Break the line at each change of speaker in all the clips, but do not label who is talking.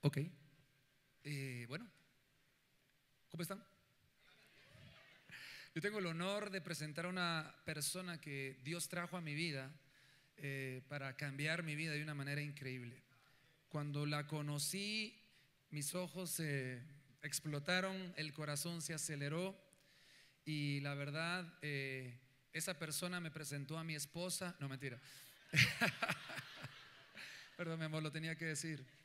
Ok. Bueno, ¿cómo están? Yo tengo el honor de presentar a una persona que Dios trajo a mi vida para cambiar mi vida de una manera increíble. Cuando la conocí, mis ojos se explotaron, el corazón se aceleró y la verdad, esa persona me presentó a mi esposa. No, mentira. Perdón, mi amor, lo tenía que decir.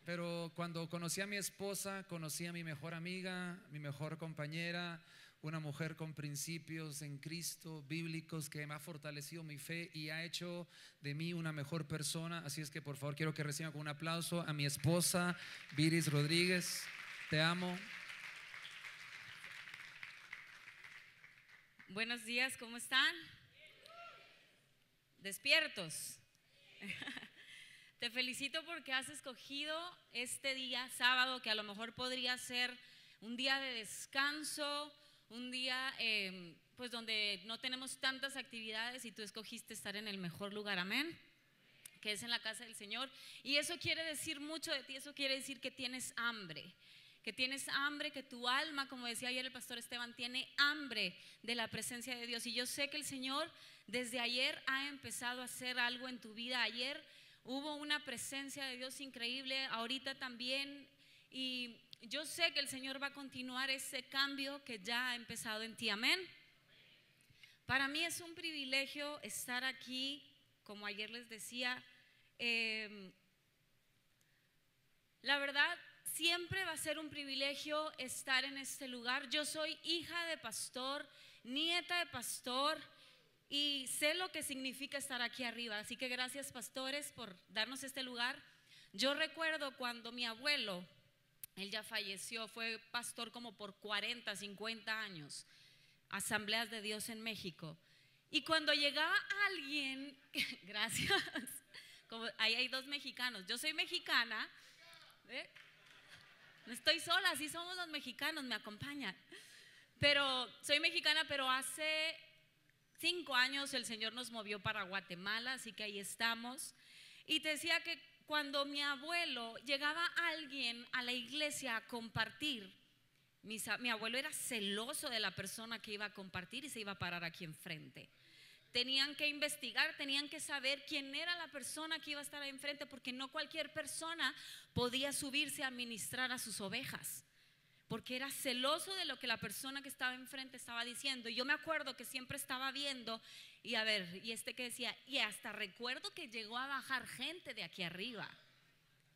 Pero cuando conocí a mi esposa, conocí a mi mejor amiga, mi mejor compañera, una mujer con principios en Cristo, bíblicos, que me ha fortalecido mi fe y ha hecho de mí una mejor persona. Así es que por favor quiero que reciban con un aplauso a mi esposa, Viris Rodríguez. Te amo.
Buenos días, ¿cómo están? ¿Despiertos? Te felicito porque has escogido este día, sábado, que a lo mejor podría ser un día de descanso, un día pues donde no tenemos tantas actividades y tú escogiste estar en el mejor lugar, amén, que es en la casa del Señor. Y eso quiere decir mucho de ti, eso quiere decir que tienes hambre. Que tu alma, como decía ayer el pastor Esteban, tiene hambre de la presencia de Dios. Y yo sé que el Señor desde ayer ha empezado a hacer algo en tu vida. Ayer hubo una presencia de Dios increíble, ahorita también. Y yo sé que el Señor va a continuar ese cambio que ya ha empezado en ti, amén. Para mí es un privilegio estar aquí, como ayer les decía. La verdad, siempre va a ser un privilegio estar en este lugar. Yo soy hija de pastor, nieta de pastor y sé lo que significa estar aquí arriba. Así que gracias, pastores, por darnos este lugar. Yo recuerdo cuando mi abuelo, él ya falleció, fue pastor como por 40, 50 años, Asambleas de Dios en México. Y cuando llegaba alguien, gracias, como ahí hay dos mexicanos, yo soy mexicana. No estoy sola, así somos los mexicanos, me acompañan. Pero soy mexicana, pero hace 5 años el Señor nos movió para Guatemala, así que ahí estamos. Y te decía que cuando mi abuelo llegaba alguien a la iglesia a compartir, mi abuelo era celoso de la persona que iba a compartir y se iba a parar aquí enfrente. Tenían que investigar, tenían que saber quién era la persona que iba a estar ahí enfrente, porque no cualquier persona podía subirse a ministrar a sus ovejas, porque era celoso de lo que la persona que estaba enfrente estaba diciendo. Y yo me acuerdo que siempre estaba viendo y a ver, y que decía, y hasta recuerdo que llegó a bajar gente de aquí arriba.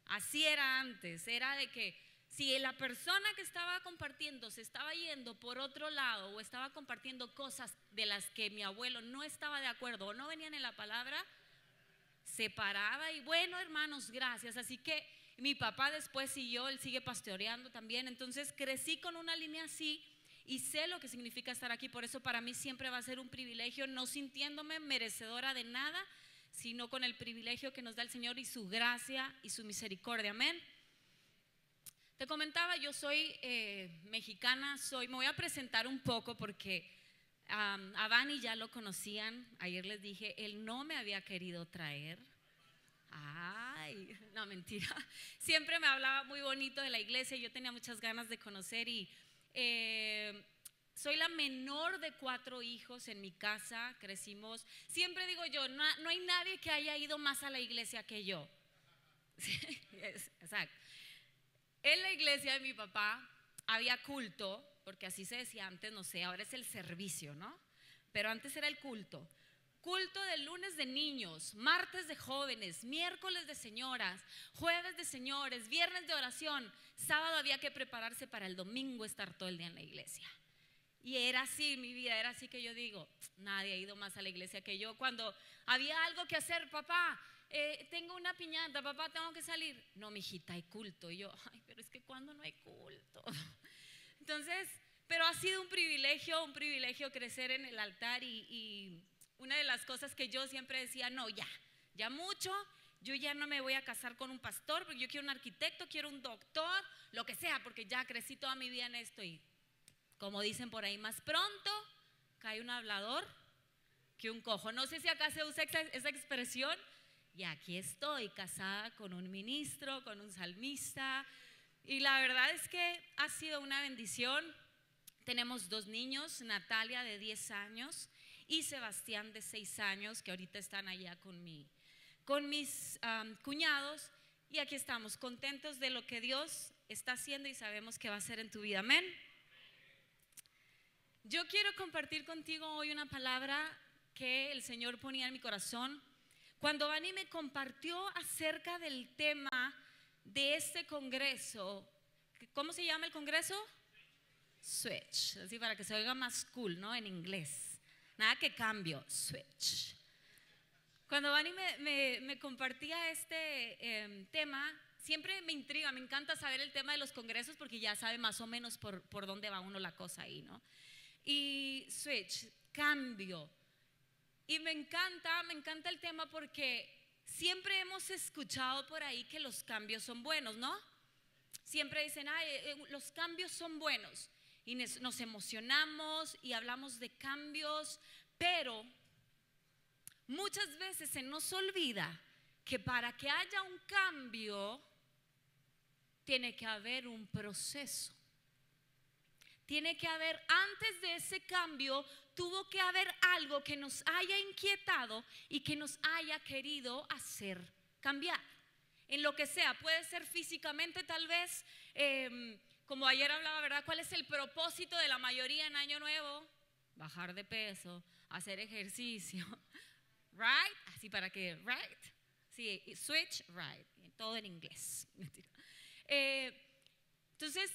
Así era antes, era de que si la persona que estaba compartiendo se estaba yendo por otro lado o estaba compartiendo cosas de las que mi abuelo no estaba de acuerdo o no venían en la palabra, se paraba y bueno, hermanos, gracias. Así que mi papá después siguió, él sigue pastoreando también. Entonces crecí con una línea así y sé lo que significa estar aquí. Por eso para mí siempre va a ser un privilegio, no sintiéndome merecedora de nada, sino con el privilegio que nos da el Señor y su gracia y su misericordia, amén. Te comentaba, yo soy mexicana, me voy a presentar un poco porque a Vani ya lo conocían. Ayer les dije, él no me había querido traer. Ay, no, mentira. Siempre me hablaba muy bonito de la iglesia, yo tenía muchas ganas de conocer y soy la menor de 4 hijos en mi casa, crecimos. Siempre digo yo, no hay nadie que haya ido más a la iglesia que yo. Sí, exacto. En la iglesia de mi papá había culto, porque así se decía antes, no sé, ahora es el servicio, ¿no? Pero antes era el culto. Culto de lunes de niños, martes de jóvenes, miércoles de señoras, jueves de señores, viernes de oración, sábado había que prepararse para el domingo estar todo el día en la iglesia. Y era así, mi vida era así que yo digo, nadie ha ido más a la iglesia que yo. Cuando había algo que hacer, papá, tengo una piñata, papá, tengo que salir. No, mijita, hay culto. Y yo, ay, pero es que cuando no hay culto. Entonces, pero ha sido un privilegio crecer en el altar y una de las cosas que yo siempre decía, no, ya mucho, yo ya no me voy a casar con un pastor, porque yo quiero un arquitecto, quiero un doctor, lo que sea, porque ya crecí toda mi vida en esto y como dicen por ahí, más pronto cae un hablador que un cojo. No sé si acá se usa esa expresión. Y aquí estoy, casada con un ministro, con un salmista. Y la verdad es que ha sido una bendición. Tenemos 2 niños, Natalia de 10 años y Sebastián de 6 años, que ahorita están allá con mis cuñados. Y aquí estamos, contentos de lo que Dios está haciendo y sabemos que va a hacer en tu vida. Amén. Yo quiero compartir contigo hoy una palabra que el Señor ponía en mi corazón cuando Vani me compartió acerca del tema de este congreso. ¿Cómo se llama el congreso? Switch, así para que se oiga más cool, ¿no? En inglés. Nada que cambio, Switch. Cuando Vani me compartía este tema, siempre me intriga, me encanta saber el tema de los congresos porque ya sabe más o menos por dónde va uno la cosa ahí, ¿no? Y switch, cambio. Y me encanta el tema porque siempre hemos escuchado por ahí que los cambios son buenos, ¿no? Siempre dicen, los cambios son buenos. Y nos emocionamos y hablamos de cambios, pero muchas veces se nos olvida que para que haya un cambio tiene que haber un proceso. Tiene que haber, antes de ese cambio, tuvo que haber algo que nos haya inquietado y que nos haya querido hacer cambiar. En lo que sea, puede ser físicamente tal vez, como ayer hablaba, ¿verdad? ¿Cuál es el propósito de la mayoría en Año Nuevo? Bajar de peso, hacer ejercicio, right? Así para que, right? Sí, switch, right, todo en inglés. Entonces,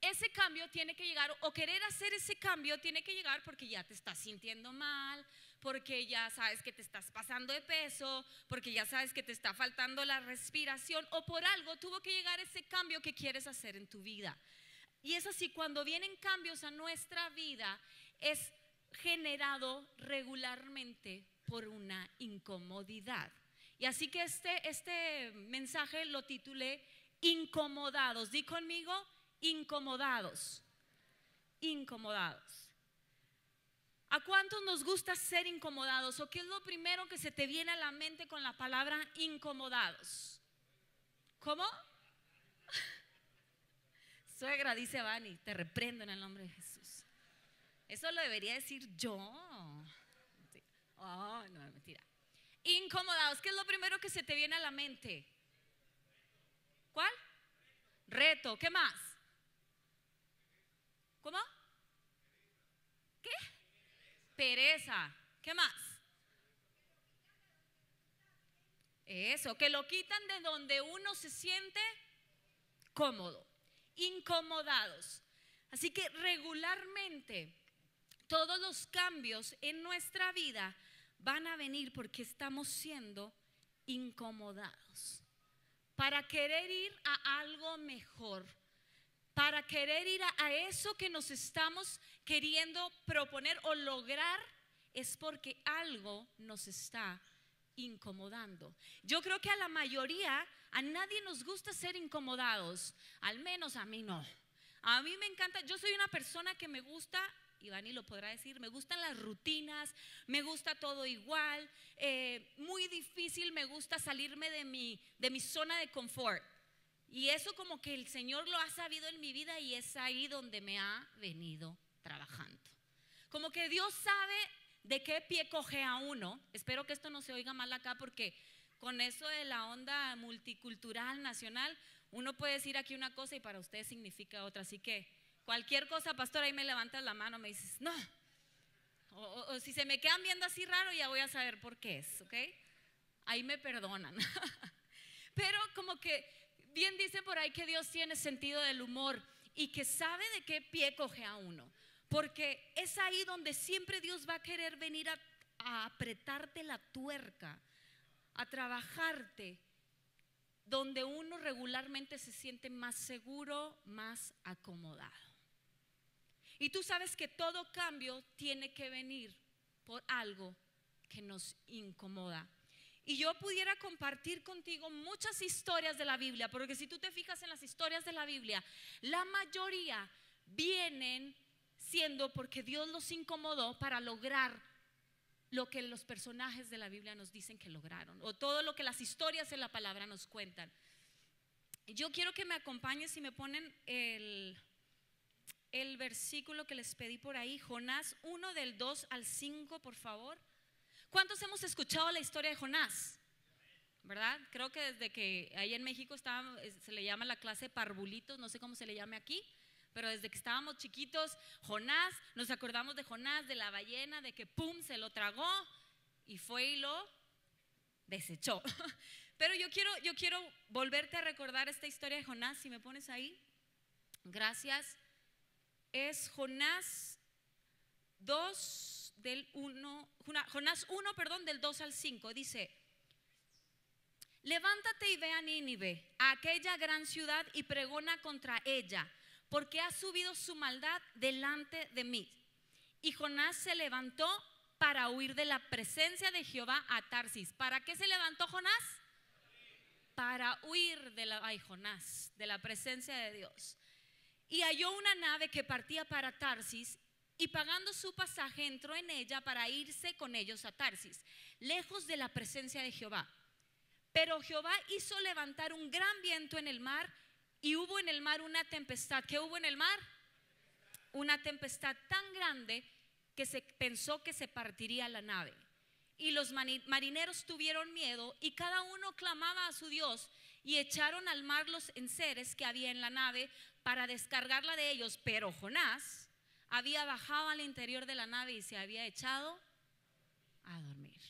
ese cambio tiene que llegar, o querer hacer ese cambio tiene que llegar porque ya te estás sintiendo mal, porque ya sabes que te estás pasando de peso, porque ya sabes que te está faltando la respiración, o por algo tuvo que llegar ese cambio que quieres hacer en tu vida. Y es así, cuando vienen cambios a nuestra vida, es generado regularmente por una incomodidad. Y así que este mensaje lo titulé Incomodados. Di conmigo, incomodados. Incomodados. ¿A cuántos nos gusta ser incomodados? ¿O qué es lo primero que se te viene a la mente con la palabra incomodados? ¿Cómo? Suegra, dice Vani, te reprendo en el nombre de Jesús. Eso lo debería decir yo. Oh, no, mentira. Incomodados, ¿qué es lo primero que se te viene a la mente? ¿Cuál? Reto, ¿qué más? ¿Cómo? ¿Qué? Pereza, ¿qué más? Eso, que lo quitan de donde uno se siente cómodo. Incomodados. Así que regularmente todos los cambios en nuestra vida van a venir porque estamos siendo incomodados. Para querer ir a algo mejor, para querer ir a eso que nos estamos queriendo proponer o lograr, es porque algo nos está incomodando. Yo creo que a la mayoría, a nadie nos gusta ser incomodados, al menos a mí no. A mí me encanta, yo soy una persona que me gusta, Ivani lo podrá decir, me gustan las rutinas, me gusta todo igual, muy difícil me gusta salirme de mi zona de confort. Y eso como que el Señor lo ha sabido en mi vida y es ahí donde me ha venido trabajando. Como que Dios sabe de qué pie coge a uno. Espero que esto no se oiga mal acá porque con eso de la onda multicultural nacional, uno puede decir aquí una cosa y para ustedes significa otra. Así que cualquier cosa, pastor, ahí me levantas la mano, me dices, no. O si se me quedan viendo así raro, ya voy a saber por qué es, ¿ok? Ahí me perdonan. Pero como que bien dice por ahí que Dios tiene sentido del humor y que sabe de qué pie coge a uno. Porque es ahí donde siempre Dios va a querer venir a apretarte la tuerca, a trabajarte, donde uno regularmente se siente más seguro, más acomodado. Y tú sabes que todo cambio tiene que venir por algo que nos incomoda. Y yo pudiera compartir contigo muchas historias de la Biblia, porque si tú te fijas en las historias de la Biblia, la mayoría vienen siendo porque Dios los incomodó para lograr lo que los personajes de la Biblia nos dicen que lograron, o todo lo que las historias en la palabra nos cuentan. Yo quiero que me acompañen, si me ponen el versículo que les pedí por ahí, Jonás 1 del 2 al 5, por favor. ¿Cuántos hemos escuchado la historia de Jonás? ¿Verdad? Creo que desde que ahí en México se le llama la clase parvulitos, no sé cómo se le llame aquí, pero desde que estábamos chiquitos, Jonás, nos acordamos de Jonás, de la ballena, de que pum, se lo tragó y fue y lo desechó. Pero yo quiero volverte a recordar esta historia de Jonás, si me pones ahí. Gracias. Es Jonás 2 del 1, Jonás 1, perdón, del 2 al 5. Dice: levántate y ve a Nínive, a aquella gran ciudad, y pregona contra ella, porque ha subido su maldad delante de mí. Y Jonás se levantó para huir de la presencia de Jehová a Tarsis. ¿Para qué se levantó Jonás? Para huir de la presencia de Dios. Y halló una nave que partía para Tarsis, y pagando su pasaje entró en ella para irse con ellos a Tarsis, lejos de la presencia de Jehová. Pero Jehová hizo levantar un gran viento en el mar, y hubo en el mar una tempestad. ¿Qué hubo en el mar? Una tempestad tan grande que se pensó que se partiría la nave. Y los marineros tuvieron miedo, y cada uno clamaba a su Dios, y echaron al mar los enseres que había en la nave para descargarla de ellos. Pero Jonás había bajado al interior de la nave y se había echado a dormir.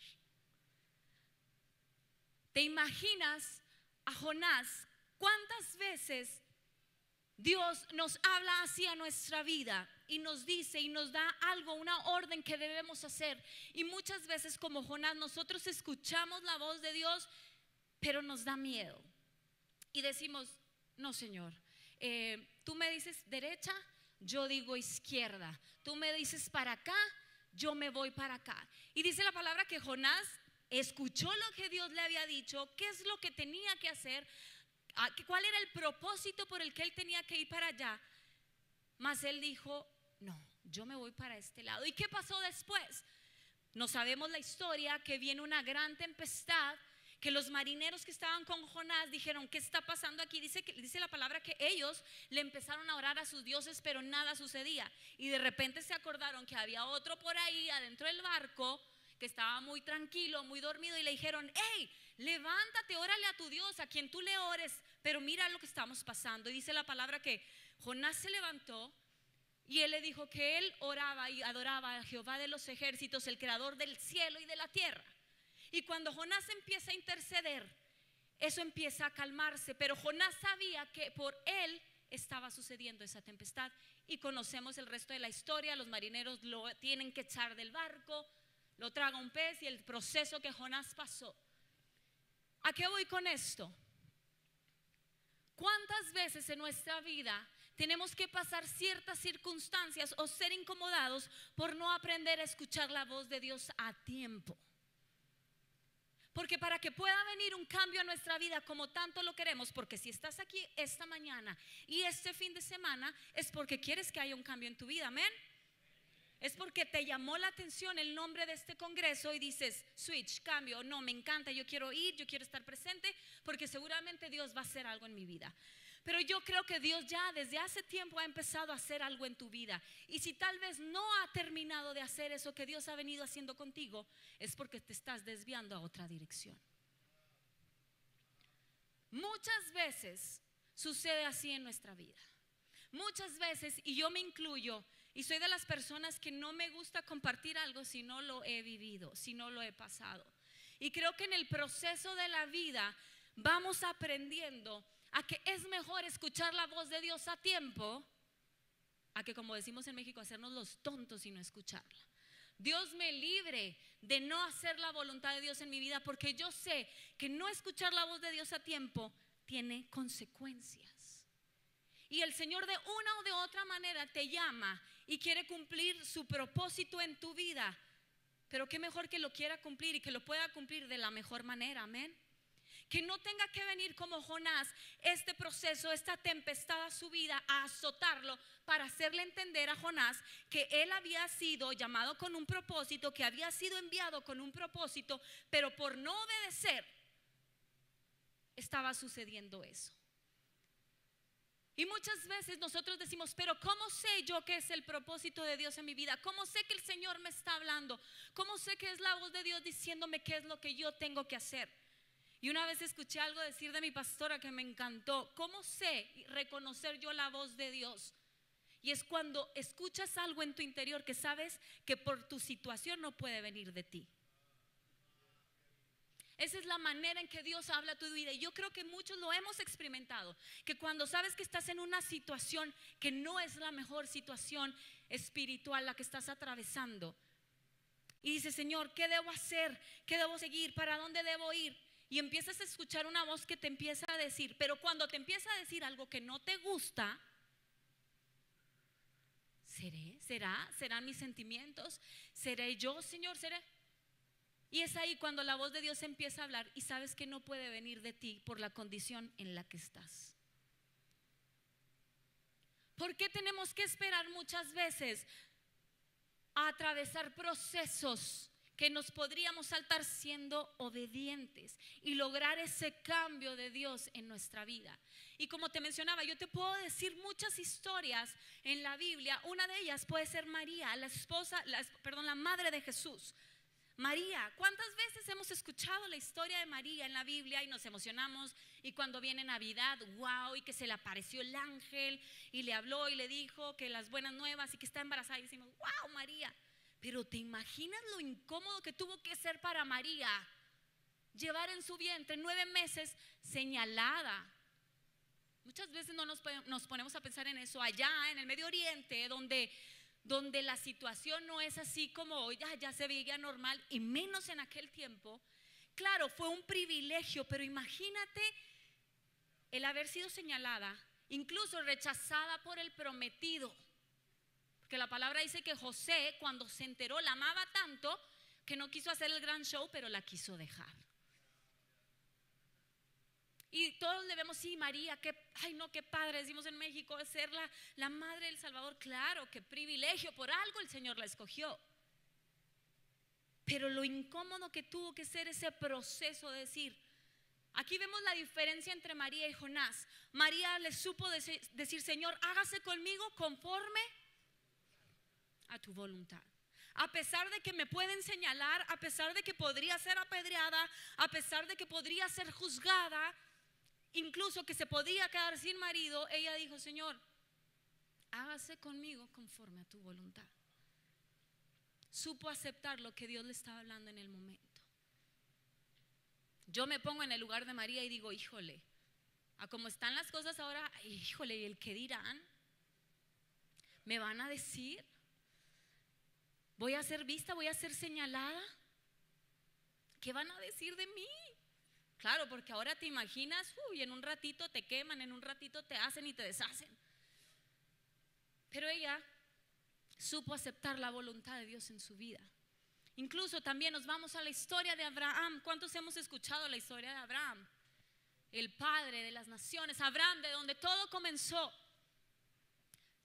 ¿Te imaginas a Jonás? ¿Cuántas veces Dios nos habla así a nuestra vida y nos dice y nos da algo, una orden que debemos hacer? Y muchas veces, como Jonás, nosotros escuchamos la voz de Dios, pero nos da miedo y decimos: no, Señor, tú me dices derecha, yo digo izquierda. Tú me dices para acá, yo me voy para acá. Y dice la palabra que Jonás escuchó lo que Dios le había dicho, qué es lo que tenía que hacer, cuál era el propósito por el que él tenía que ir para allá. Mas él dijo: no, yo me voy para este lado. ¿Y qué pasó después? No sabemos la historia, que viene una gran tempestad, que los marineros que estaban con Jonás dijeron: ¿qué está pasando aquí? Dice la palabra que ellos le empezaron a orar a sus dioses, pero nada sucedía. Y de repente se acordaron que había otro por ahí adentro del barco que estaba muy tranquilo, muy dormido, y le dijeron: hey, levántate, órale a tu Dios, a quien tú le ores, pero mira lo que estamos pasando. Y dice la palabra que Jonás se levantó y él le dijo que él oraba y adoraba a Jehová de los ejércitos, el creador del cielo y de la tierra. Y cuando Jonás empieza a interceder, eso empieza a calmarse. Pero Jonás sabía que por él estaba sucediendo esa tempestad, y conocemos el resto de la historia. Los marineros lo tienen que echar del barco, lo traga un pez, y el proceso que Jonás pasó. ¿A qué voy con esto? ¿Cuántas veces en nuestra vida tenemos que pasar ciertas circunstancias o ser incomodados por no aprender a escuchar la voz de Dios a tiempo? Porque para que pueda venir un cambio a nuestra vida como tanto lo queremos, porque si estás aquí esta mañana y este fin de semana, es porque quieres que haya un cambio en tu vida, amén. Es porque te llamó la atención el nombre de este congreso y dices: switch, cambio, no, me encanta, yo quiero ir, yo quiero estar presente, porque seguramente Dios va a hacer algo en mi vida. Pero yo creo que Dios ya desde hace tiempo ha empezado a hacer algo en tu vida. Y si tal vez no ha terminado de hacer eso que Dios ha venido haciendo contigo, es porque te estás desviando a otra dirección. Muchas veces sucede así en nuestra vida. Muchas veces, y yo me incluyo, y soy de las personas que no me gusta compartir algo si no lo he vivido, si no lo he pasado. Y creo que en el proceso de la vida vamos aprendiendo a que es mejor escuchar la voz de Dios a tiempo, a que, como decimos en México, hacernos los tontos y no escucharla. Dios me libre de no hacer la voluntad de Dios en mi vida, porque yo sé que no escuchar la voz de Dios a tiempo tiene consecuencias. Y el Señor de una o de otra manera te llama y quiere cumplir su propósito en tu vida. Pero qué mejor que lo quiera cumplir y que lo pueda cumplir de la mejor manera, amén. que no tenga que venir como Jonás este proceso, esta tempestad a su vida, a azotarlo, para hacerle entender a Jonás que él había sido llamado con un propósito, que había sido enviado con un propósito, pero por no obedecer estaba sucediendo eso. Y muchas veces nosotros decimos, pero ¿cómo sé yo qué es el propósito de Dios en mi vida? ¿Cómo sé que el Señor me está hablando? ¿Cómo sé que es la voz de Dios diciéndome qué es lo que yo tengo que hacer? Y una vez escuché algo decir de mi pastora que me encantó. ¿Cómo sé reconocer yo la voz de Dios? Y es cuando escuchas algo en tu interior que sabes que por tu situación no puede venir de ti. Esa es la manera en que Dios habla a tu vida. Y yo creo que muchos lo hemos experimentado, que cuando sabes que estás en una situación que no es la mejor situación espiritual la que estás atravesando, y dices, Señor, ¿qué debo hacer? ¿Qué debo seguir? ¿Para dónde debo ir? Y empiezas a escuchar una voz que te empieza a decir, pero cuando te empieza a decir algo que no te gusta, ¿serán mis sentimientos? ¿Seré yo, Señor? ¿Seré? Y es ahí cuando la voz de Dios empieza a hablar y sabes que no puede venir de ti por la condición en la que estás. ¿Por qué tenemos que esperar muchas veces a atravesar procesos que nos podríamos saltar siendo obedientes y lograr ese cambio de Dios en nuestra vida? Y como te mencionaba, yo te puedo decir muchas historias en la Biblia. Una de ellas puede ser María, la madre de Jesús. María, ¿cuántas veces hemos escuchado la historia de María en la Biblia y nos emocionamos? Y cuando viene Navidad, wow, y que se le apareció el ángel y le habló y le dijo que las buenas nuevas y que está embarazada, y decimos, wow, María. Pero ¿te imaginas lo incómodo que tuvo que ser para María llevar en su vientre 9 meses señalada? Muchas veces no nos ponemos a pensar en eso allá en el Medio Oriente, donde la situación no es así como hoy, ya se veía normal, y menos en aquel tiempo. Claro, fue un privilegio, pero imagínate el haber sido señalada, incluso rechazada por el prometido. Porque la palabra dice que José, cuando se enteró, la amaba tanto que no quiso hacer el gran show, pero la quiso dejar. Y todos le vemos, sí, María, qué padre, decimos en México, es ser la madre del Salvador. Claro, qué privilegio, por algo el Señor la escogió. Pero lo incómodo que tuvo que ser ese proceso de decir, aquí vemos la diferencia entre María y Jonás. María le supo decir, Señor, hágase conmigo conforme a tu voluntad. A pesar de que me pueden señalar, a pesar de que podría ser apedreada, a pesar de que podría ser juzgada, incluso que se podía quedar sin marido, ella dijo, Señor, hágase conmigo conforme a tu voluntad. Supo aceptar lo que Dios le estaba hablando en el momento. Yo me pongo en el lugar de María y digo, híjole, a cómo están las cosas ahora, híjole, ¿y el qué dirán? ¿Me van a decir? ¿Voy a ser vista? ¿Voy a ser señalada? ¿Qué van a decir de mí? Claro, porque ahora te imaginas, en un ratito te queman, en un ratito te hacen y te deshacen. Pero ella supo aceptar la voluntad de Dios en su vida. Incluso también nos vamos a la historia de Abraham. ¿Cuántos hemos escuchado la historia de Abraham? El padre de las naciones, Abraham, de donde todo comenzó.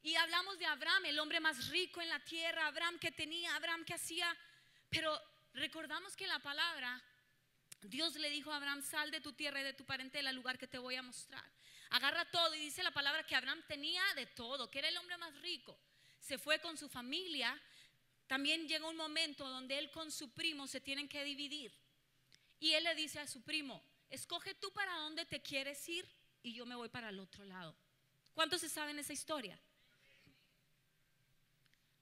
Y hablamos de Abraham, el hombre más rico en la tierra, Abraham que tenía, Abraham que hacía. Pero recordamos que la palabra, Dios le dijo a Abraham, sal de tu tierra y de tu parentela al lugar que te voy a mostrar. Agarra todo, y dice la palabra que Abraham tenía de todo, que era el hombre más rico. Se fue con su familia. También llega un momento donde él con su primo se tienen que dividir. Y él le dice a su primo, escoge tú para dónde te quieres ir y yo me voy para el otro lado. ¿Cuántos se saben esa historia?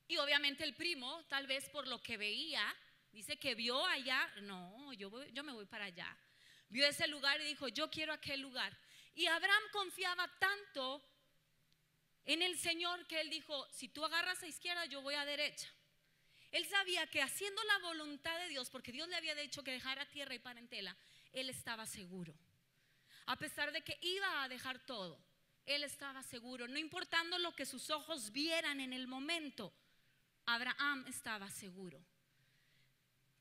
Y obviamente el primo, tal vez por lo que veía, dice que vio allá, no, yo me voy para allá. Vio ese lugar y dijo, yo quiero aquel lugar. Y Abraham confiaba tanto en el Señor que él dijo, si tú agarras a izquierda, yo voy a derecha. Él sabía que haciendo la voluntad de Dios, porque Dios le había dicho que dejara tierra y parentela, él estaba seguro. A pesar de que iba a dejar todo, él estaba seguro. No importando lo que sus ojos vieran en el momento, Abraham estaba seguro.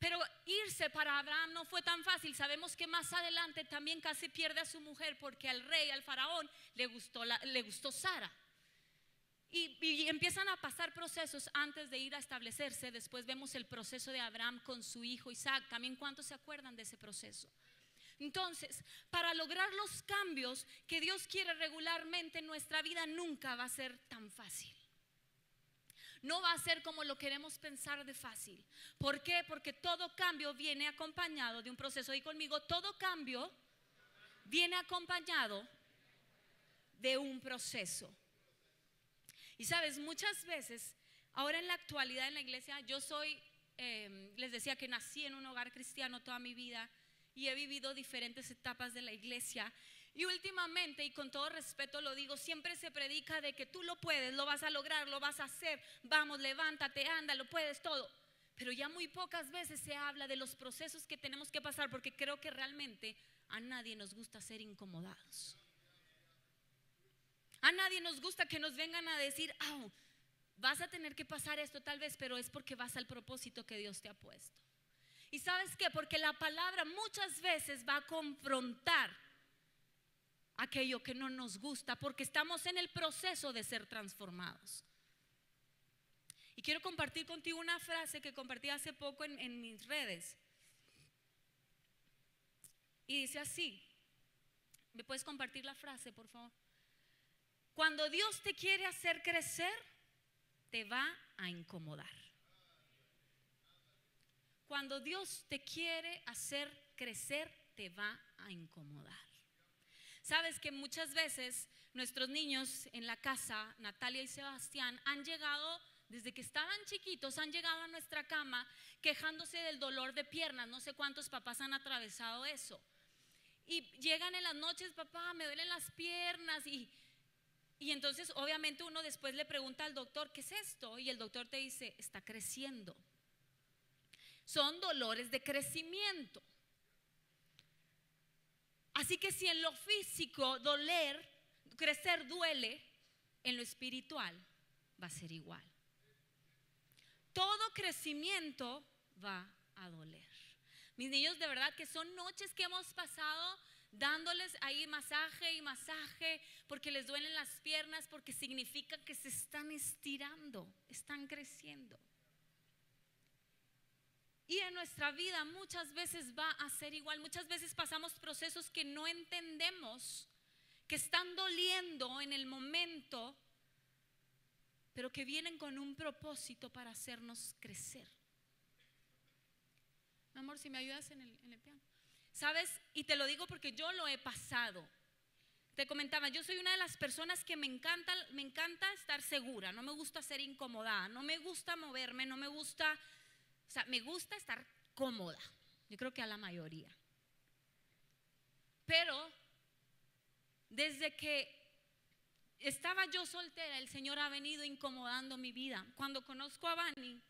Pero irse para Abraham no fue tan fácil. Sabemos que más adelante también casi pierde a su mujer porque al rey, al faraón, le gustó Sara. Y empiezan a pasar procesos antes de ir a establecerse. Después vemos el proceso de Abraham con su hijo Isaac. También, ¿cuántos se acuerdan de ese proceso? Entonces, para lograr los cambios que Dios quiere regularmente en nuestra vida, nunca va a ser tan fácil. No va a ser como lo queremos pensar de fácil. ¿Por qué? Porque todo cambio viene acompañado de un proceso. Y conmigo, todo cambio viene acompañado de un proceso. Y sabes, muchas veces, ahora en la actualidad en la iglesia, yo les decía que nací en un hogar cristiano toda mi vida y he vivido diferentes etapas de la iglesia. Y últimamente, y con todo respeto lo digo, siempre se predica de que tú lo puedes, lo vas a lograr, lo vas a hacer, vamos, levántate, anda, lo puedes todo. Pero ya muy pocas veces se habla de los procesos que tenemos que pasar, porque creo que realmente a nadie nos gusta ser incomodados. A nadie nos gusta que nos vengan a decir, vas a tener que pasar esto tal vez, pero es porque vas al propósito que Dios te ha puesto. ¿Y sabes qué? Porque la palabra muchas veces va a confrontar aquello que no nos gusta, porque estamos en el proceso de ser transformados. Y quiero compartir contigo una frase que compartí hace poco en mis redes. Y dice así, ¿me puedes compartir la frase, por favor? Cuando Dios te quiere hacer crecer, te va a incomodar. Cuando Dios te quiere hacer crecer, te va a incomodar. Sabes que muchas veces nuestros niños en la casa, Natalia y Sebastián, han llegado, desde que estaban chiquitos, han llegado a nuestra cama quejándose del dolor de piernas. No sé cuántos papás han atravesado eso. Y llegan en las noches, papá, me duelen las piernas. Y entonces obviamente uno después le pregunta al doctor, ¿qué es esto? Y el doctor te dice, está creciendo. Son dolores de crecimiento. Así que si en lo físico crecer duele, en lo espiritual va a ser igual. Todo crecimiento va a doler. Mis niños, de verdad que son noches que hemos pasado dándoles ahí masaje y masaje, porque les duelen las piernas, porque significa que se están estirando, están creciendo. Y en nuestra vida muchas veces va a ser igual. Muchas veces pasamos procesos que no entendemos, que están doliendo en el momento, pero que vienen con un propósito para hacernos crecer. Mi amor, si me ayudas en el piano. ¿Sabes? Y te lo digo porque yo lo he pasado. Te comentaba, yo soy una de las personas que me encanta estar segura. No me gusta ser incomodada, no me gusta moverme, no me gusta, o sea, me gusta estar cómoda. Yo creo que a la mayoría. Pero desde que estaba yo soltera, el Señor ha venido incomodando mi vida. Cuando conozco a Vani,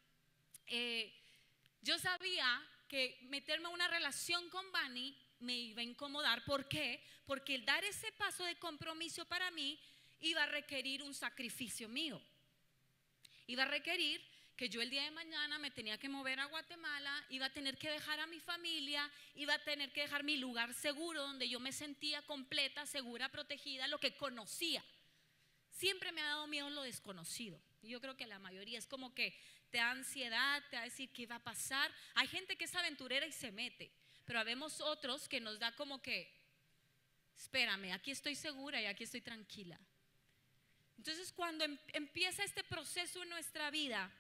yo sabía que meterme en una relación con Vani me iba a incomodar. ¿Por qué? Porque el dar ese paso de compromiso para mí iba a requerir un sacrificio mío. Iba a requerir que yo el día de mañana me tenía que mover a Guatemala, iba a tener que dejar a mi familia, iba a tener que dejar mi lugar seguro donde yo me sentía completa, segura, protegida, lo que conocía. Siempre me ha dado miedo lo desconocido. Y yo creo que la mayoría es como que te da ansiedad, te va a decir qué va a pasar. Hay gente que es aventurera y se mete, pero habemos otros que nos da como que, espérame, aquí estoy segura y aquí estoy tranquila. Entonces cuando empieza este proceso en nuestra vida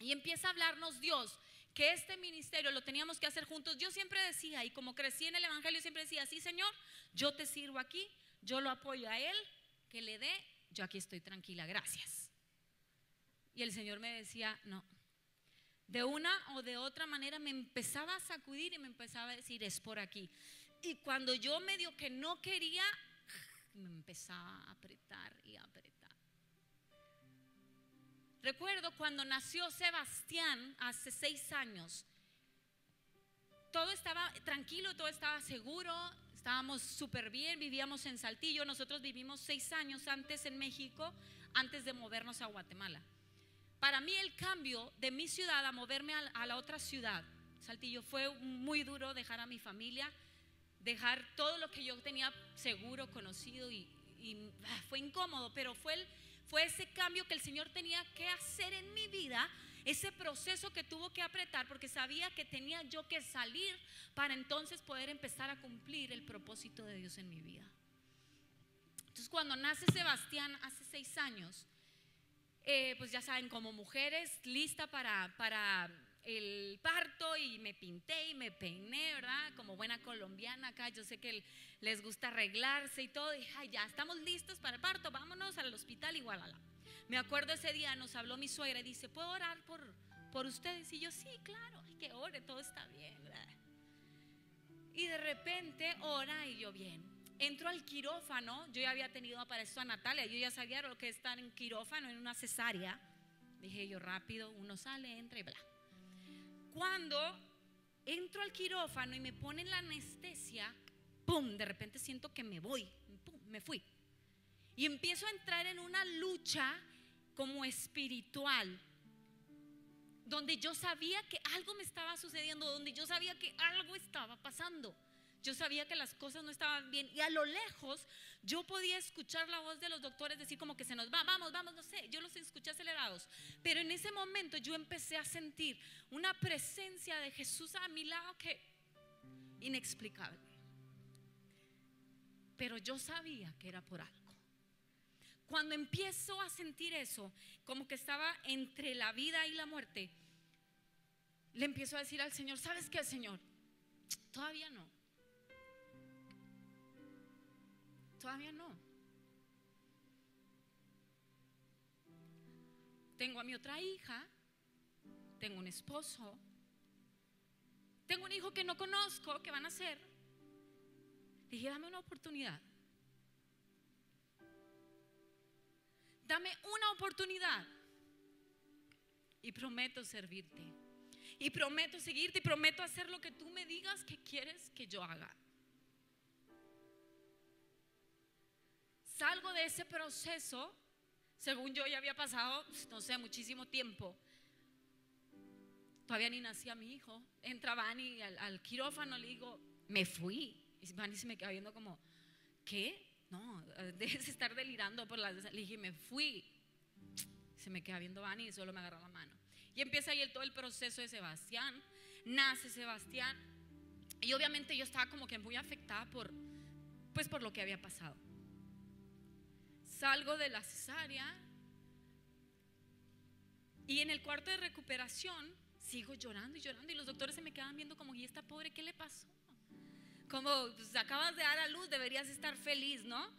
y empieza a hablarnos Dios que este ministerio lo teníamos que hacer juntos, yo siempre decía, y como crecí en el evangelio, siempre decía, sí Señor, yo te sirvo aquí, yo lo apoyo a Él, que le dé, yo aquí estoy tranquila, gracias. Y el Señor me decía, no. De una o de otra manera me empezaba a sacudir y me empezaba a decir, es por aquí. Y cuando yo medio que no quería, me empezaba a apretar y a apretar. Recuerdo cuando nació Sebastián hace 6 años. Todo estaba tranquilo, todo estaba seguro, estábamos súper bien, vivíamos en Saltillo. Nosotros vivimos 6 años antes en México, antes de movernos a Guatemala. Para mí el cambio de mi ciudad a moverme a la otra ciudad Saltillo. Fue muy duro dejar a mi familia, dejar todo lo que yo tenía seguro, conocido, y fue incómodo, pero fue ese cambio que el Señor tenía que hacer en mi vida, ese proceso que tuvo que apretar, porque sabía que tenía yo que salir para entonces poder empezar a cumplir el propósito de Dios en mi vida. Entonces, cuando nace Sebastián hace 6 años, pues ya saben, como mujeres, lista para el parto, y me pinté y me peiné, ¿verdad? Como buena colombiana acá, yo sé que les gusta arreglarse y todo. Y ay, ya estamos listos para el parto, vámonos al hospital, igual. Me acuerdo ese día, nos habló mi suegra y dice: ¿puedo orar por ustedes? Y yo: sí, claro, ay, que ore, todo está bien, ¿verdad? Y de repente ora y yo: bien. Entro al quirófano, yo ya había tenido para esto a Natalia, yo ya sabía lo que es estar en quirófano, en una cesárea. Dije yo: rápido, uno sale, entra y bla. Cuando entro al quirófano y me ponen la anestesia, ¡pum!, de repente siento que me voy, ¡pum!, me fui. Y empiezo a entrar en una lucha como espiritual, donde yo sabía que algo me estaba sucediendo, donde yo sabía que algo estaba pasando. Yo sabía que las cosas no estaban bien, y a lo lejos yo podía escuchar la voz de los doctores decir como que se nos va, vamos, no sé, yo los escuché acelerados. Pero en ese momento yo empecé a sentir una presencia de Jesús a mi lado que inexplicable. Pero yo sabía que era por algo. Cuando empiezo a sentir eso, como que estaba entre la vida y la muerte, le empiezo a decir al Señor: ¿sabes qué, Señor? Todavía no. Todavía no. Tengo a mi otra hija, tengo un esposo, tengo un hijo que no conozco, que van a ser. Dije: dame una oportunidad. Dame una oportunidad. Y prometo servirte. Y prometo seguirte. Y prometo hacer lo que tú me digas que quieres que yo haga. Salgo de ese proceso, según yo ya había pasado, no sé, muchísimo tiempo. Todavía ni nacía mi hijo. Entra Vani al quirófano, le digo: me fui. Y Vani se me queda viendo como: ¿qué? No, debes estar delirando por las... Le dije: me fui. Se me queda viendo Vani y solo me agarra la mano. Y empieza ahí todo el proceso de Sebastián. Nace Sebastián. Y obviamente yo estaba como que muy afectada por lo que había pasado. Salgo de la cesárea y en el cuarto de recuperación sigo llorando y llorando, y los doctores se me quedan viendo como: ¿y esta pobre qué le pasó? Como: pues acabas de dar a luz, deberías estar feliz, ¿no?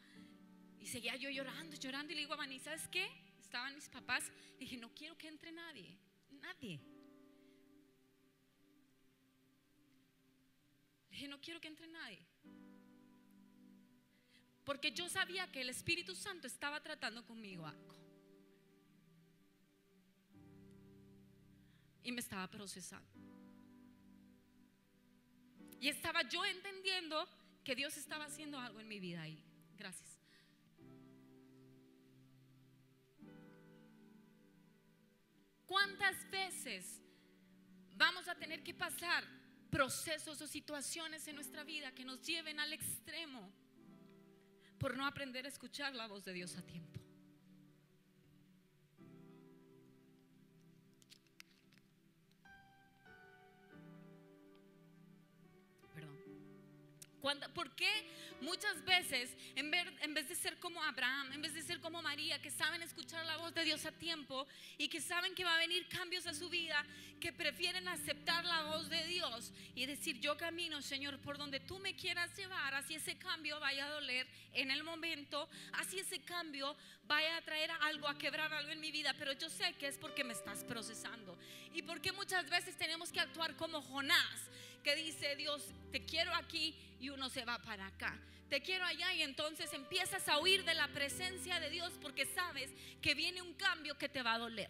Y seguía yo llorando y le digo a Vani: ¿sabes qué? Estaban mis papás, y dije: no quiero que entre nadie. Dije: no quiero que entre nadie. Porque yo sabía que el Espíritu Santo estaba tratando conmigo algo. Y me estaba procesando. Y estaba yo entendiendo que Dios estaba haciendo algo en mi vida ahí. Gracias. ¿Cuántas veces vamos a tener que pasar procesos o situaciones en nuestra vida que nos lleven al extremo por no aprender a escuchar la voz de Dios a tiempo? ¿Por qué muchas veces, en vez de ser como Abraham, en vez de ser como María, que saben escuchar la voz de Dios a tiempo y que saben que va a venir cambios a su vida, que prefieren aceptar la voz de Dios y decir: yo camino, Señor, por donde tú me quieras llevar, así ese cambio vaya a doler en el momento, así ese cambio vaya a traer algo, a quebrar algo en mi vida, pero yo sé que es porque me estás procesando? Y porque muchas veces tenemos que actuar como Jonás, que dice: Dios, te quiero aquí, y uno se va para acá. Te quiero allá, y entonces empiezas a huir de la presencia de Dios porque sabes que viene un cambio que te va a doler,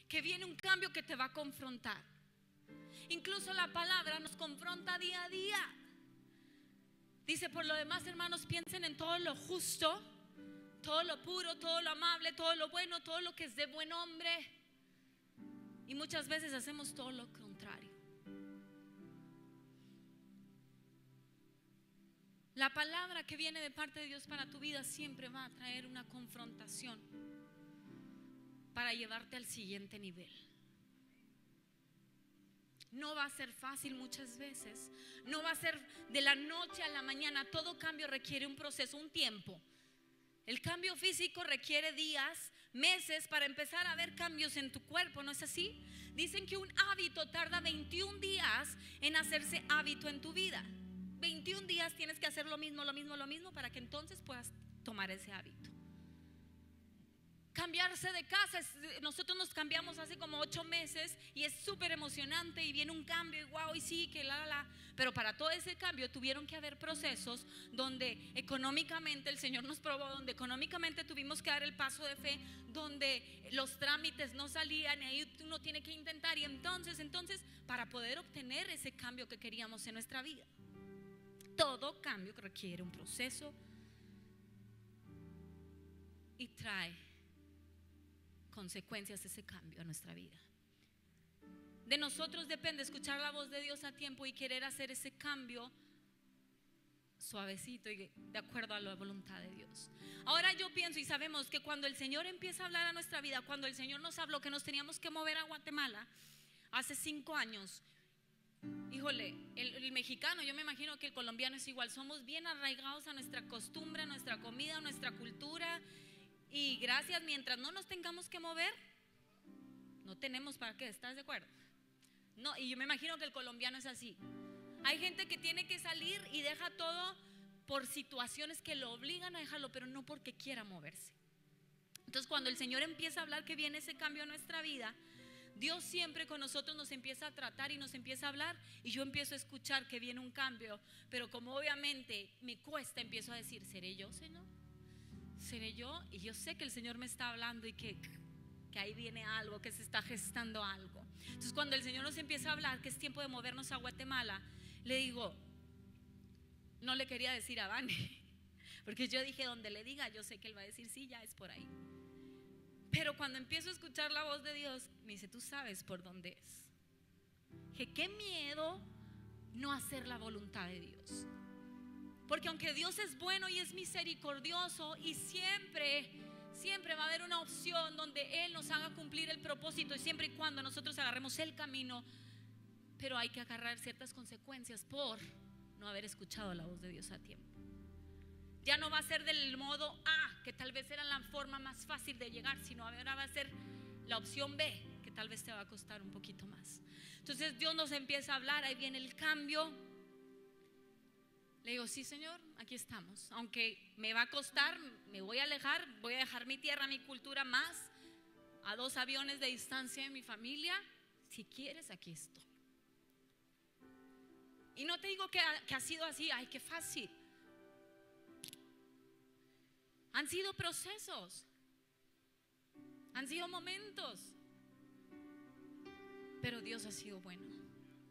que viene un cambio que te va a confrontar. Incluso la palabra nos confronta día a día. Dice: por lo demás, hermanos, piensen en todo lo justo, todo lo puro, todo lo amable, todo lo bueno, todo lo que es de buen hombre. Y muchas veces hacemos todo lo contrario. La palabra que viene de parte de Dios para tu vida siempre va a traer una confrontación para llevarte al siguiente nivel. No va a ser fácil muchas veces, no va a ser de la noche a la mañana. Todo cambio requiere un proceso, un tiempo. El cambio físico requiere días, meses para empezar a ver cambios en tu cuerpo, ¿no es así? Dicen que un hábito tarda 21 días en hacerse hábito en tu vida. 21 días tienes que hacer lo mismo para que entonces puedas tomar ese hábito. Cambiarse de casa, nosotros nos cambiamos hace como 8 meses y es súper emocionante y viene un cambio y wow, y sí, que pero para todo ese cambio tuvieron que haber procesos donde económicamente el Señor nos probó, donde económicamente tuvimos que dar el paso de fe, donde los trámites no salían y ahí uno tiene que intentar, y entonces para poder obtener ese cambio que queríamos en nuestra vida. Todo cambio requiere un proceso y trae consecuencias ese cambio a nuestra vida. De nosotros depende escuchar la voz de Dios a tiempo y querer hacer ese cambio suavecito y de acuerdo a la voluntad de Dios. Ahora yo pienso y sabemos que cuando el Señor empieza a hablar a nuestra vida, cuando el Señor nos habló que nos teníamos que mover a Guatemala hace 5 años, híjole, el mexicano, yo me imagino que el colombiano es igual, somos bien arraigados a nuestra costumbre, a nuestra comida, a nuestra cultura, y gracias, mientras no nos tengamos que mover, no tenemos para qué. ¿Estás de acuerdo? No, y yo me imagino que el colombiano es así. Hay gente que tiene que salir y deja todo por situaciones que lo obligan a dejarlo, pero no porque quiera moverse. Entonces cuando el Señor empieza a hablar que viene ese cambio en nuestra vida, Dios siempre con nosotros nos empieza a tratar y nos empieza a hablar, y yo empiezo a escuchar que viene un cambio, pero como obviamente me cuesta, empiezo a decir, ¿seré yo, Señor? ¿Seré yo? Y yo sé que el Señor me está hablando y que ahí viene algo, que se está gestando algo. Entonces cuando el Señor nos empieza a hablar que es tiempo de movernos a Guatemala, le digo, no le quería decir a Dani, porque yo dije, donde le diga, yo sé que él va a decir, sí, ya es por ahí. Pero cuando empiezo a escuchar la voz de Dios, me dice, tú sabes por dónde es. Dije, qué miedo no hacer la voluntad de Dios. Porque aunque Dios es bueno y es misericordioso, y siempre va a haber una opción donde Él nos haga cumplir el propósito, y siempre y cuando nosotros agarremos el camino, pero hay que agarrar ciertas consecuencias por no haber escuchado la voz de Dios a tiempo. Ya no va a ser del modo A, que tal vez era la forma más fácil de llegar, sino ahora va a ser la opción B, que tal vez te va a costar un poquito más. Entonces Dios nos empieza a hablar, ahí viene el cambio. Le digo, sí, Señor, aquí estamos. Aunque me va a costar, me voy a alejar, voy a dejar mi tierra, mi cultura, más a 2 aviones de distancia de mi familia. Si quieres, aquí estoy. Y no te digo que ha sido así, ay, qué fácil. Han sido procesos, han sido momentos, pero Dios ha sido bueno,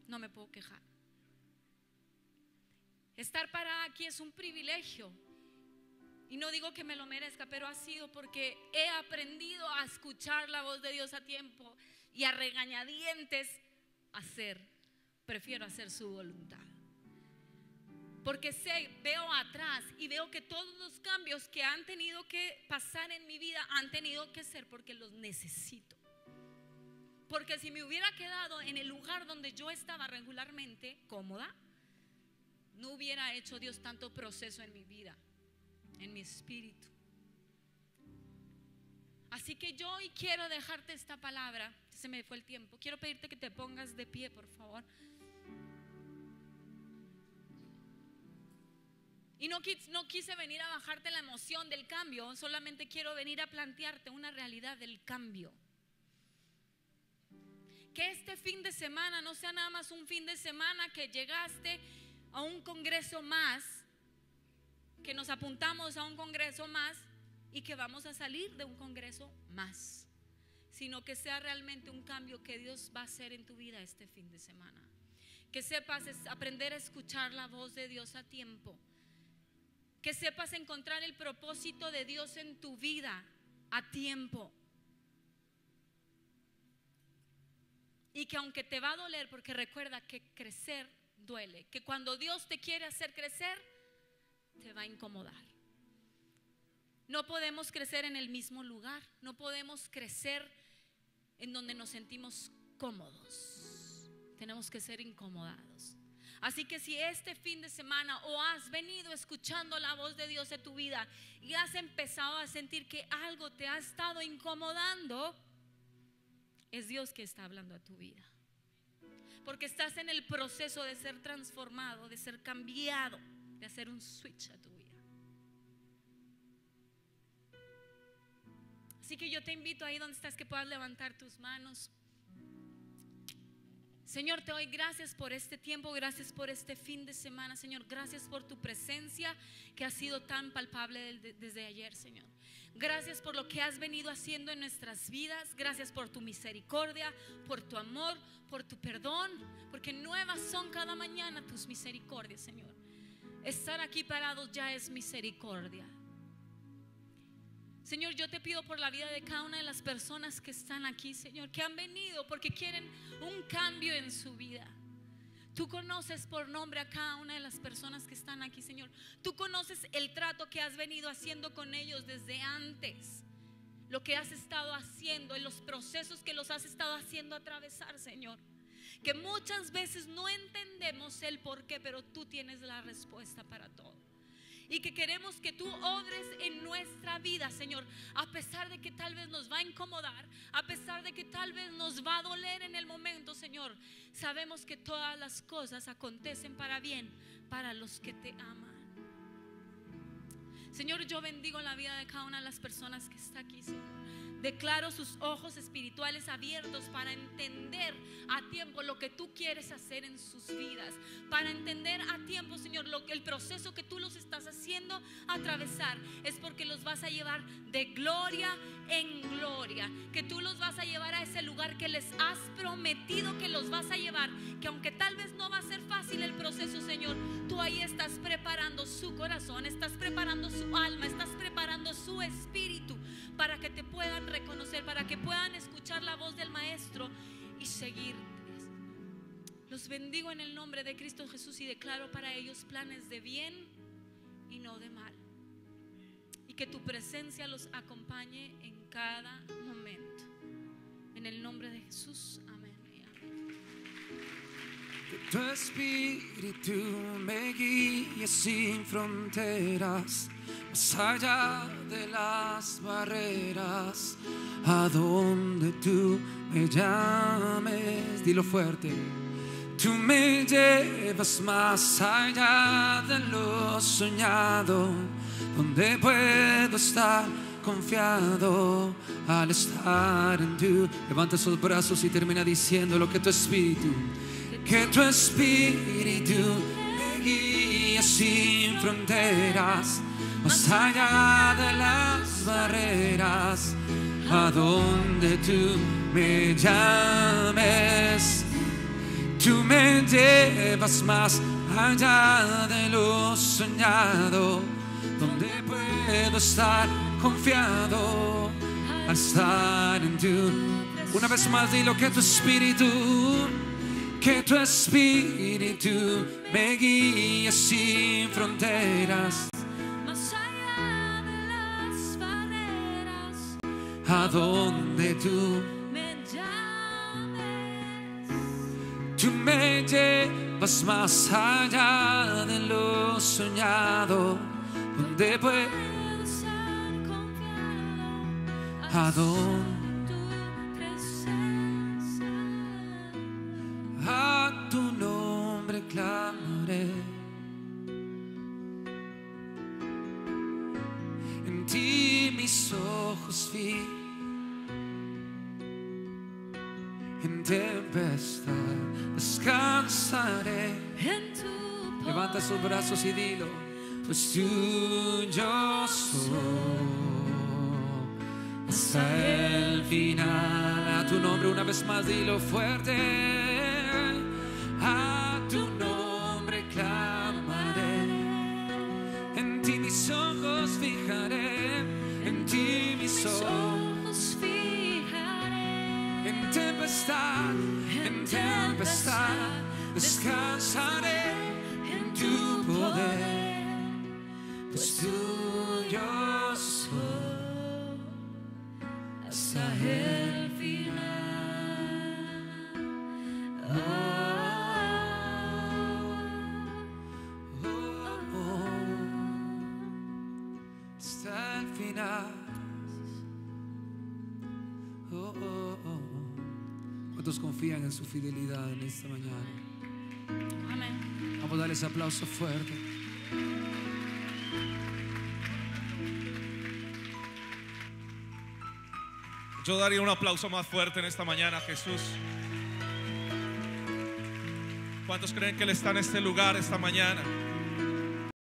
no me puedo quejar. Estar parada aquí es un privilegio, y no digo que me lo merezca, pero ha sido porque he aprendido a escuchar la voz de Dios a tiempo y a regañadientes prefiero hacer su voluntad. Porque veo atrás y veo que todos los cambios que han tenido que pasar en mi vida han tenido que ser porque los necesito. Porque si me hubiera quedado en el lugar donde yo estaba regularmente, cómoda, no hubiera hecho Dios tanto proceso en mi vida, en mi espíritu. Así que yo hoy quiero dejarte esta palabra. Se me fue el tiempo. Quiero pedirte que te pongas de pie, por favor. Y no quise venir a bajarte la emoción del cambio, solamente quiero venir a plantearte una realidad del cambio. Que este fin de semana no sea nada más un fin de semana que llegaste a un congreso más, que nos apuntamos a un congreso más y que vamos a salir de un congreso más, sino que sea realmente un cambio que Dios va a hacer en tu vida este fin de semana. Que sepas aprender a escuchar la voz de Dios a tiempo. Que sepas encontrar el propósito de Dios en tu vida a tiempo. Y que aunque te va a doler, porque recuerda que crecer duele, que cuando Dios te quiere hacer crecer, te va a incomodar. No podemos crecer en el mismo lugar, no podemos crecer en donde nos sentimos cómodos. Tenemos que ser incomodados. Así que si este fin de semana o has venido escuchando la voz de Dios en tu vida y has empezado a sentir que algo te ha estado incomodando, es Dios que está hablando a tu vida. Porque estás en el proceso de ser transformado, de ser cambiado, de hacer un switch a tu vida. Así que yo te invito ahí donde estás que puedas levantar tus manos. Señor, te doy gracias por este tiempo, gracias por este fin de semana, Señor. Gracias por tu presencia que ha sido tan palpable desde ayer, Señor. Gracias por lo que has venido haciendo en nuestras vidas. Gracias por tu misericordia, por tu amor, por tu perdón, porque nuevas son cada mañana tus misericordias, Señor. Estar aquí parados ya es misericordia. Señor, yo te pido por la vida de cada una de las personas que están aquí, Señor, que han venido porque quieren un cambio en su vida. Tú conoces por nombre a cada una de las personas que están aquí, Señor. Tú conoces el trato que has venido haciendo con ellos desde antes, lo que has estado haciendo, en los procesos que los has estado haciendo atravesar, Señor. Que muchas veces no entendemos el por qué, pero tú tienes la respuesta para todo. Y que queremos que tú obres en nuestra vida, Señor, a pesar de que tal vez nos va a incomodar, a pesar de que tal vez nos va a doler en el momento, Señor. Sabemos que todas las cosas acontecen para bien, para los que te aman. Señor, yo bendigo la vida de cada una de las personas que está aquí, Señor. Declaro sus ojos espirituales abiertos para entender a tiempo lo que tú quieres hacer en sus vidas, para entender a tiempo, Señor, el proceso que tú los estás haciendo atravesar es porque los vas a llevar de gloria en gloria, que tú los vas a llevar a ese lugar que les has prometido que los vas a llevar, que aunque tal vez no va a ser fácil el proceso, Señor, tú ahí estás preparando su corazón, estás preparando su alma, estás preparando su espíritu para que te puedan reconocer, para que puedan escuchar la voz del Maestro y seguirte. Los bendigo en el nombre de Cristo Jesús y declaro para ellos planes de bien y no de mal. Y que tu presencia los acompañe en cada momento. En el nombre de Jesús, amén.
Que tu espíritu me guíe sin fronteras, más allá de las barreras, a donde tú me llames. Dilo fuerte. Tú me llevas más allá de lo soñado, donde puedo estar confiado al estar en ti. Levanta esos brazos y termina diciendo lo que tu espíritu. Que tu espíritu me guíe sin fronteras, más allá de las barreras, a donde tú me llames. Tú me llevas más allá de lo soñado, donde puedo estar confiado al estar en ti. Una vez más dilo, que tu espíritu me guíe sin fronteras,
Más allá de las barreras,
a donde tú
me llames.
Tú me llevas más allá de lo soñado, donde puedo
estar confiado
a donde
tu presencia.
a tu nombre clamaré. En ti mis ojos vi, en tempestad descansaré.
En tu
Levanta sus brazos y dilo, pues tuyo soy hasta el final. A tu nombre una vez más dilo fuerte. A tu nombre clamaré. En ti mis ojos fijaré. En ti mis ojos
ojos fijaré.
en tempestad tempestad, descansaré en tu poder, pues tuyo soy hasta el final. Hasta el final. ¿Cuántos confían en su fidelidad en esta mañana?
Amén.
Vamos a darles aplauso fuerte.
Yo daría un aplauso más fuerte en esta mañana a Jesús. ¿Cuántos creen que Él está en este lugar esta mañana?